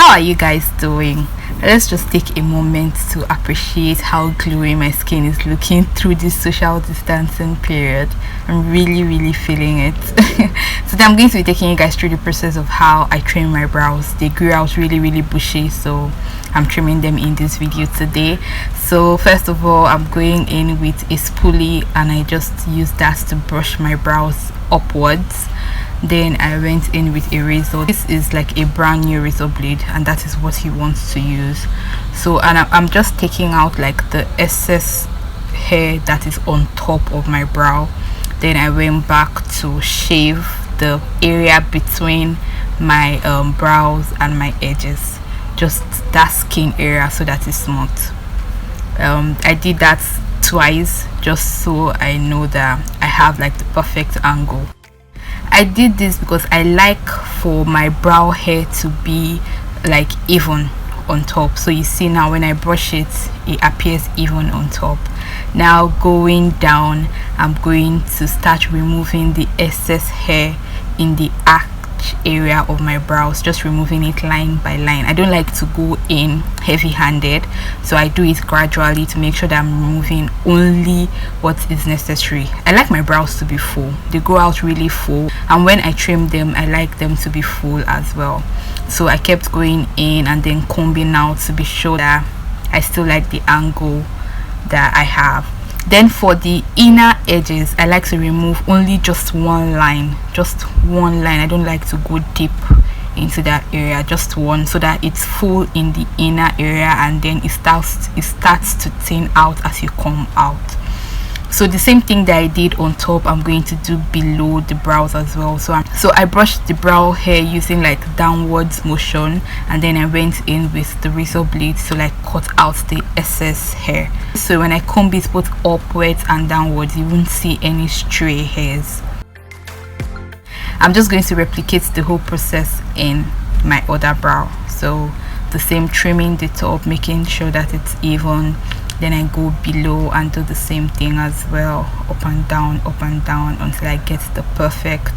How are you guys doing? Let's just take a moment to appreciate how glowy my skin is looking through this social distancing period. I'm really feeling it. Today I'm going to be taking you guys through the process of how I trim my brows. They grew out really bushy, so I'm trimming them in this video today. So first of all, I'm going in with a spoolie and I just use that to brush my brows upwards. Then I went in with a razor. This is like a brand new razor blade and that is what he wants to use. So and I'm just taking out like the excess hair that is on top of my brow. Then I went back to shave the area between my brows and my edges, just that skin area, so that is smooth. I did that twice just so I know that I have like the perfect angle. I did this because I like for my brow hair to be like even on top. So you see now when I brush it, it appears even on top. Now going down, I'm going to start removing the excess hair in the arch area of my brows, just removing it line by line. I don't like to go in heavy-handed, so I do it gradually to make sure that I'm removing only what is necessary. I like my brows to be full. They grow out really full, and when I trim them I like them to be full as well. So I kept going in and then combing out to be sure that I still like the angle that I have. Then for the inner edges, I like to remove only just one line. I don't like to go deep into that area, just one, so that it's full in the inner area and then it starts to thin out as you come out. So the same thing that I did on top, I'm going to do below the brows as well. So I brushed the brow hair using like downwards motion, and then I went in with the razor blade to like cut out the excess hair. So when I comb it both upwards and downwards, you won't see any stray hairs. I'm just going to replicate the whole process in my other brow. So the same, trimming the top, making sure that it's even. Then I go below and do the same thing as well, up and down until I get the perfect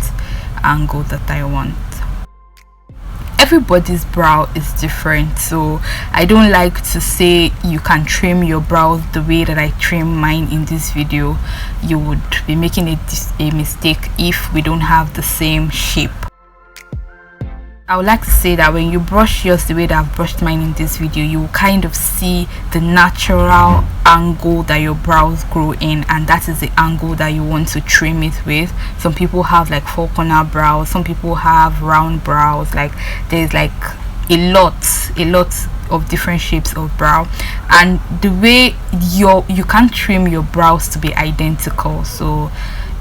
angle that I want. Everybody's brow is different, so I don't like to say you can trim your brows the way that I trim mine in this video. You would be making a mistake if we don't have the same shape. I would like to say that when you brush yours the way that I've brushed mine in this video, you will kind of see the natural angle that your brows grow in, and that is the angle that you want to trim it with. Some people have like 4-corner brows, some people have round brows. Like there's like a lot of different shapes of brow, and the way you can't trim your brows to be identical. So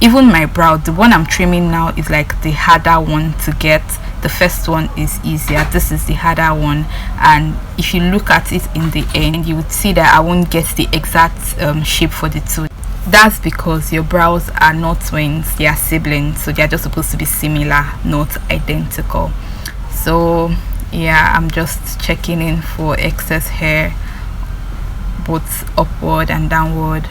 even my brow, the one I'm trimming now is like the harder one to get. The first one is easier, this is the harder one, and if you look at it in the end, you would see that I won't get the exact shape for the two. That's because your brows are not twins, they are siblings, so they are just supposed to be similar, not identical. So yeah, I'm just checking in for excess hair both upward and downward.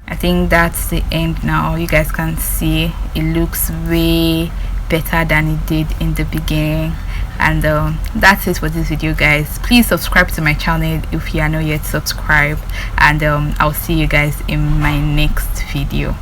I think that's the end now. You guys can see it looks way better than it did in the beginning. And that's it for this video, guys. Please subscribe to my channel if you are not yet subscribed, and I'll see you guys in my next video.